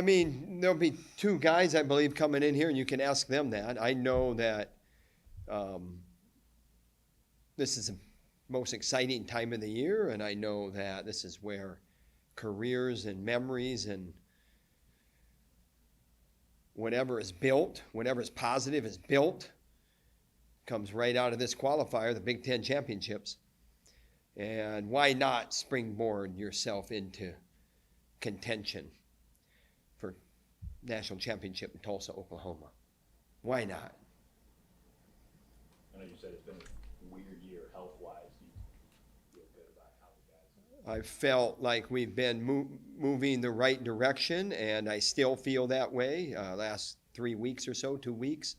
I mean, there'll be two guys, I believe, coming in here, and you can ask them that. I know that um, this is the most exciting time of the year, and I know that this is where careers and memories and whatever is built, whatever is positive is built, comes right out of this qualifier, the Big Ten championships. And why not springboard yourself into contention for national championship in Tulsa, Oklahoma? Why not? I know you said it's been a weird year health-wise. Do you feel good about how the guys? I felt like we've been moving the right direction, and I still feel that way. Last 3 weeks or so, 2 weeks,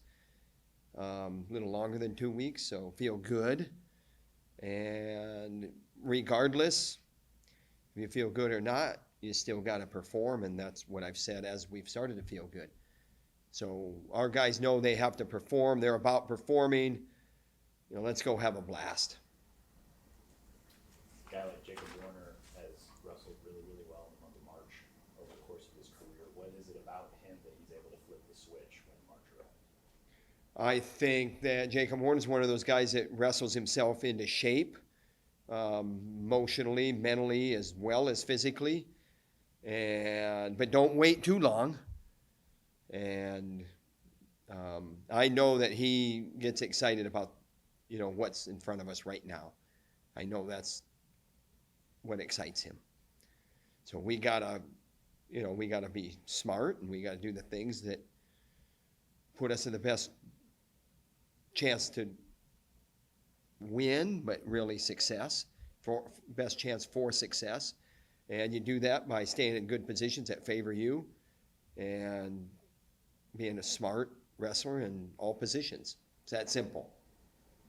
a little longer than 2 weeks, so feel good. And regardless, if you feel good or not, you still got to perform, and that's what I've said as we've started to feel good. So our guys know they have to perform. They're about performing. Let's go have a blast. A guy like Jacob Warner has wrestled really, really well in the month of March over the course of his career. What is it about him that he's able to flip the switch when March arrives? I think that Jacob Horn is one of those guys that wrestles himself into shape, emotionally, mentally, as well as physically. But don't wait too long. And I know that he gets excited about, what's in front of us right now. I know that's what excites him. So we gotta be smart, and we gotta do the things that put us in the best chance to win, but really success, for best chance for success. And you do that by staying in good positions that favor you and being a smart wrestler in all positions. It's that simple.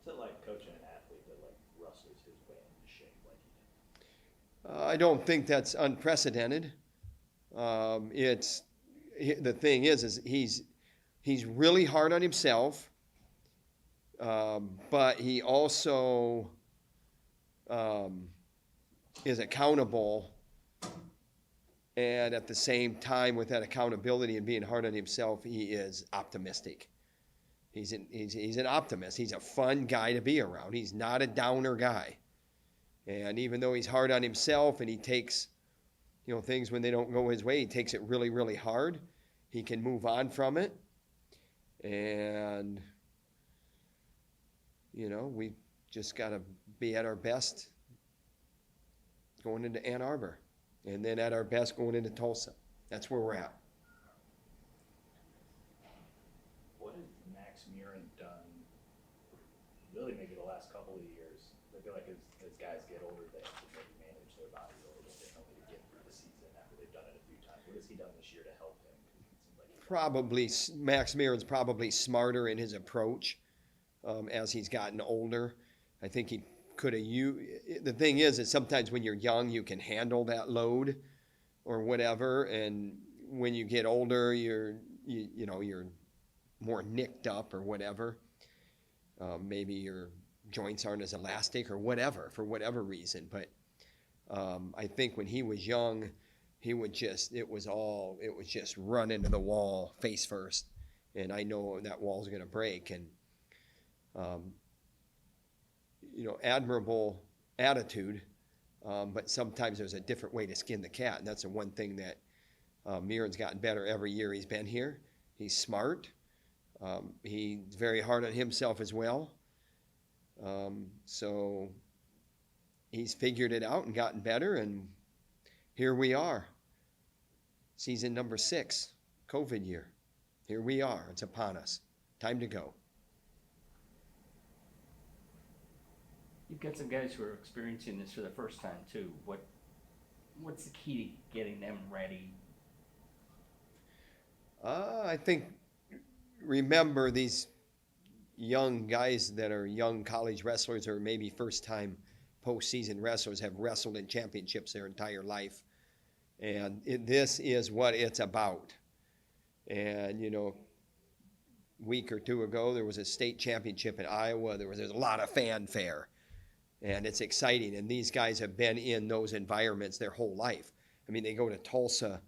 What's it like coaching an athlete that wrestles his way into shape like he did? I don't think that's unprecedented. The thing is he's really hard on himself. But he also is accountable, and at the same time, with that accountability and being hard on himself, he is optimistic. He's an optimist. He's a fun guy to be around. He's not a downer guy. And even though he's hard on himself and he takes, things when they don't go his way, he takes it really, really hard. He can move on from it. And we just got to be at our best going into Ann Arbor, and then at our best going into Tulsa. That's where we're at. What has Max Murin done, really maybe the last couple of years? I feel like as guys get older, they have to maybe manage their body a little bit differently to get through the season after they've done it a few times. What has he done this year to help him? It seems like Probably Max Murin's probably smarter in his approach. As he's gotten older, I think he could have. The thing is that sometimes when you're young, you can handle that load, or whatever, and when you get older, you're more nicked up or whatever. Maybe your joints aren't as elastic or whatever for whatever reason. But I think when he was young, it was just run into the wall face first, and I know that wall's going to break. And admirable attitude, but sometimes there's a different way to skin the cat, and that's the one thing that Murin's gotten better every year he's been here. He's smart. He's very hard on himself as well. So he's figured it out and gotten better, and here we are. Season number 6, COVID year. Here we are. It's upon us. Time to go. You've got some guys who are experiencing this for the first time too. What's the key to getting them ready? I think, remember, these young guys that are young college wrestlers or maybe first-time postseason wrestlers have wrestled in championships their entire life. And this is what it's about. And, a week or two ago, there was a state championship in Iowa. There's a lot of fanfare. And it's exciting. And these guys have been in those environments their whole life. I mean, they go to Tulsa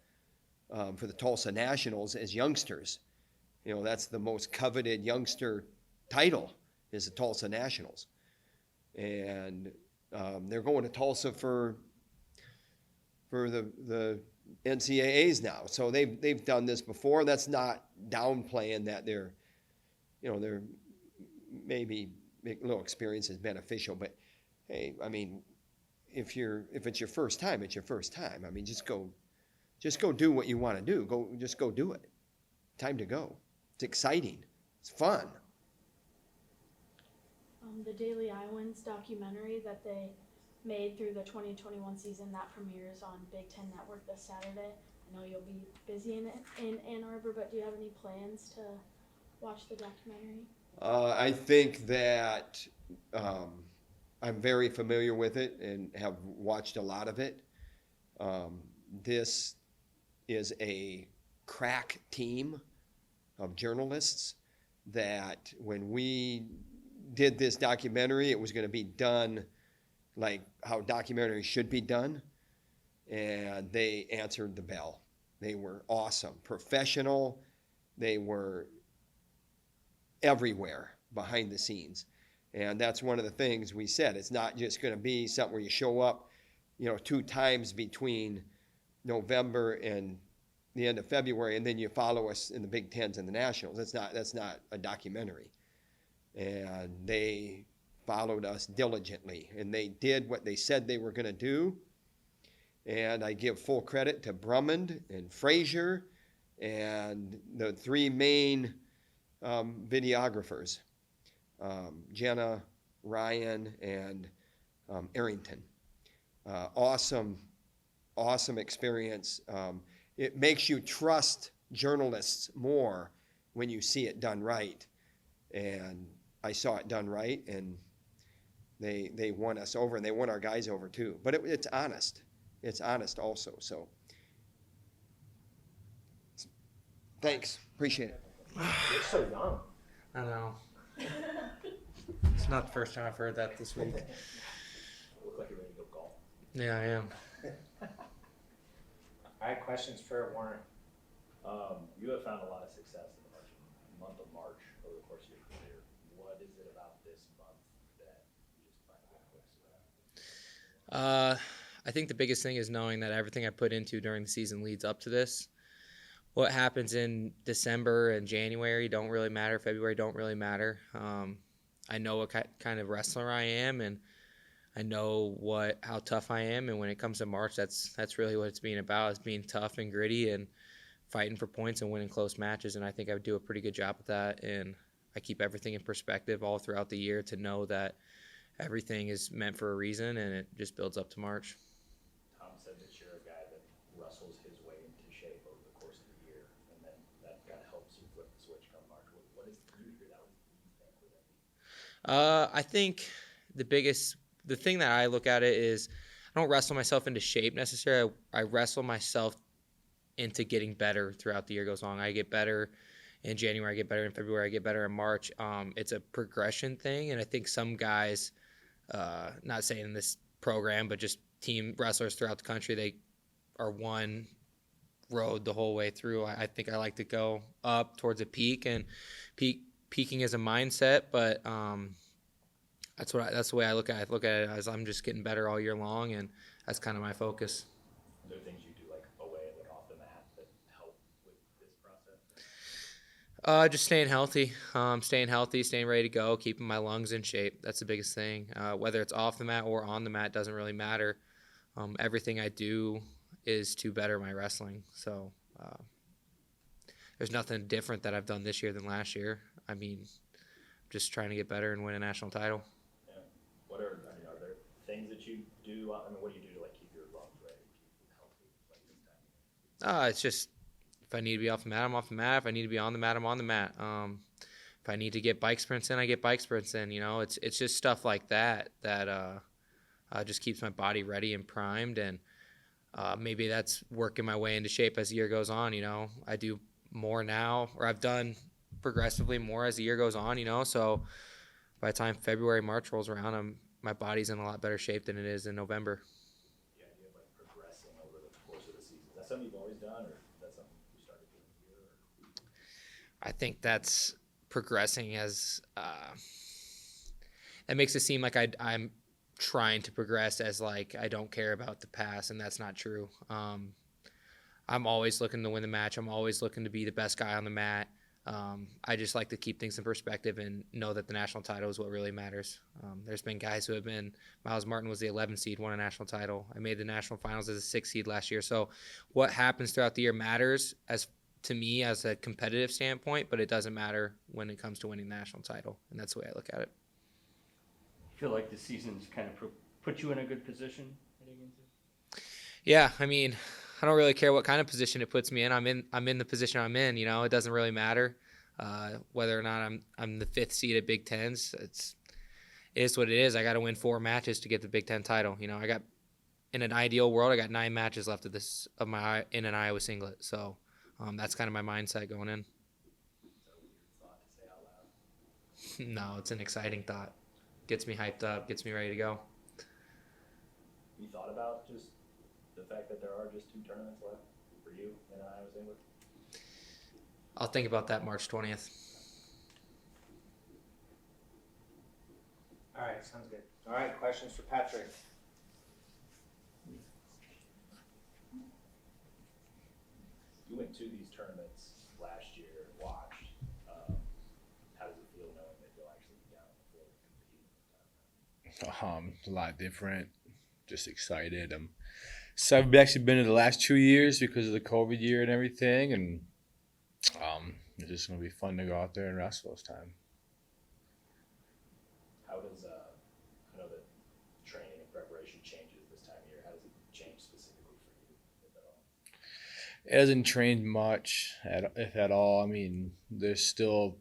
for the Tulsa Nationals as youngsters. You know, that's the most coveted youngster title is the Tulsa Nationals. And they're going to Tulsa for the NCAAs now. So they've done this before. That's not downplaying that they're maybe a little experience is beneficial. But hey, I mean, if it's your first time, it's your first time. I mean, just go do what you want to do. Just go do it. Time to go. It's exciting. It's fun. The Daily Iowans documentary that they made through the 2021 season, that premieres on Big Ten Network this Saturday. I know you'll be busy in Ann Arbor, but do you have any plans to watch the documentary? I think that I'm very familiar with it and have watched a lot of it. This is a crack team of journalists that when we did this documentary, it was going to be done like how documentaries should be done. And they answered the bell. They were awesome, professional. They were everywhere behind the scenes. And that's one of the things we said. It's not just going to be something where you show up, 2 times between November and the end of February, and then you follow us in the Big Tens and the Nationals. That's not a documentary. And they followed us diligently, and they did what they said they were going to do. And I give full credit to Brummond and Frazier and the 3 main videographers, Jenna, Ryan, and Arrington. Awesome experience. It makes you trust journalists more when you see it done right. And I saw it done right, and they won us over, and they won our guys over too. But it's honest. It's honest also. So thanks. Appreciate it. You're so young. I know. It's not the first time I've heard that this week. You look like you're ready to go golf. Yeah, I am. I had questions for Warren. You have found a lot of success in the month of March over the course of your career. What is it about this month that you just find a good place? I think the biggest thing is knowing that everything I put into during the season leads up to this. What happens in December and January don't really matter. February don't really matter. I know what kind of wrestler I am, and I know how tough I am. And when it comes to March, that's really what it's being about, is being tough and gritty and fighting for points and winning close matches. And I think I would do a pretty good job with that. And I keep everything in perspective all throughout the year to know that everything is meant for a reason, and it just builds up to March. Tom said that you're a guy that wrestles his way into shape over the course of the year, and then that kind of helps you flip the switch come March. What is you hear that? What do you think would that be? I think the thing that I look at it is I don't wrestle myself into shape necessarily. I wrestle myself into getting better throughout the year goes on. I get better in January, I get better in February, I get better in March. It's a progression thing, and I think some guys, not saying in this program, but just team wrestlers throughout the country, they are one road the whole way through. I think I like to go up towards a peak, and peaking is a mindset, but that's the way I look at it. I look at it as I'm just getting better all year long, and that's kind of my focus. Are there things you do like away and like off the mat that help with this process? Just staying healthy, staying ready to go, keeping my lungs in shape. That's the biggest thing. Whether it's off the mat or on the mat doesn't really matter. Everything I do is to better my wrestling. So there's nothing different that I've done this year than last year. I mean, just trying to get better and win a national title. Yeah. Are there things that you do? I mean, what do you do to like keep your lungs ready, keep them healthy like this time? It's just if I need to be off the mat, I'm off the mat. If I need to be on the mat, I'm on the mat. If I need to get bike sprints in, I get bike sprints in. It's just stuff like that just keeps my body ready and primed, and maybe that's working my way into shape as the year goes on. I do more now, or I've done progressively more as the year goes on. So by the time February, March rolls around, my body's in a lot better shape than it is in November. The idea of like progressing over the course of the season. Is that something you've always done, done, or is that something you started doing here? I think that's progressing as that makes it seem like I'm trying to progress as like I don't care about the past, and that's not true. I'm always looking to win the match. I'm always looking to be the best guy on the mat. I just like to keep things in perspective and know that the national title is what really matters. There's been guys who have been, Miles Martin was the 11th seed, won a national title. I made the national finals as a 6th seed last year. So what happens throughout the year matters as to me as a competitive standpoint, but it doesn't matter when it comes to winning the national title. And that's the way I look at it. I feel like the season's kind of put you in a good position heading into. Yeah, I mean, I don't really care what kind of position it puts me in. I'm in the position I'm in. You know, it doesn't really matter whether or not I'm the 5th seed at Big Tens. It is what it is. I got to win 4 matches to get the Big Ten title. You know, in an ideal world, I got 9 matches left in an Iowa singlet. So that's kind of my mindset going in. Thought to say out loud. No, it's an exciting thought. Gets me hyped up. Gets me ready to go. You thought about just the fact that there are just 2 tournaments left for you in Iowa Singlet? I'll think about that March 20th. All right, sounds good. All right, questions for Patrick? You went to these tournaments last year and watched. How does it feel knowing that you'll actually be down on the floor competing? A lot different. Just excited. So I've actually been to the last 2 years because of the COVID year and everything, and it's just gonna be fun to go out there and wrestle this time. How does I know that training and preparation changes this time of year. How does it change specifically for you, if at all? It hasn't trained much, if at all. I mean, there's still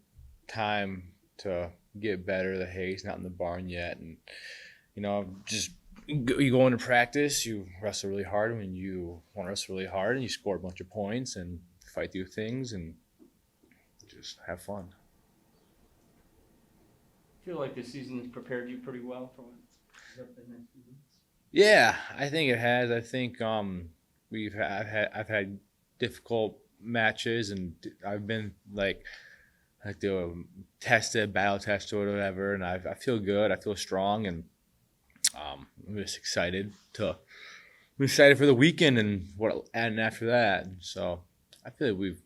time to get better. The hay's not in the barn yet, and just you go into practice, you wrestle really hard when you want to wrestle really hard, and you score a bunch of points and fight through things and just have fun. I feel like the season's prepared you pretty well for what's up the next few weeks. Yeah, I think it has. I think I've had difficult matches, and I've been like the battle test or whatever, and I feel good. I feel strong, and I'm just excited for the weekend and what and after that. So I feel like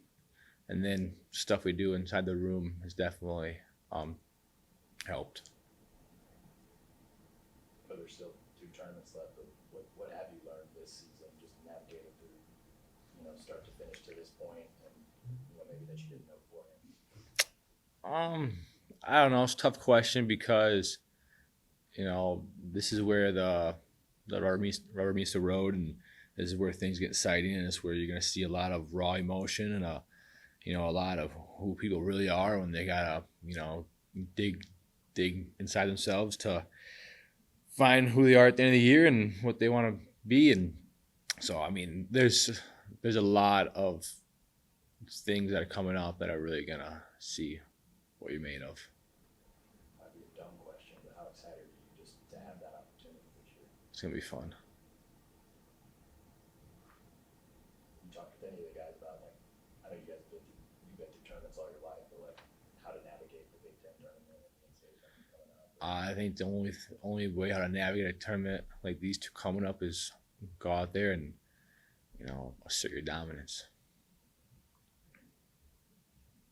and then stuff we do inside the room has definitely helped. But there's still 2 tournaments left. But what have you learned this season, just navigating through, start to finish to this point, and maybe that you didn't know beforehand? I don't know. It's a tough question because this is where the rubber meets the road, and this is where things get exciting, and it's where you're going to see a lot of raw emotion and a lot of who people really are when they gotta dig inside themselves to find who they are at the end of the year and what they want to be. And so I mean there's a lot of things that are coming up that are really gonna see what you're made of. Might be a dumb question, but how excited are you just to have that opportunity this year? It's gonna be fun. You talked with any of the guys about, like, I know you've been through tournaments all your life, but like how to navigate the Big Ten tournament and NCAA tournament coming up? I think the only way how to navigate a tournament like these 2 coming up is go out there and assert your dominance.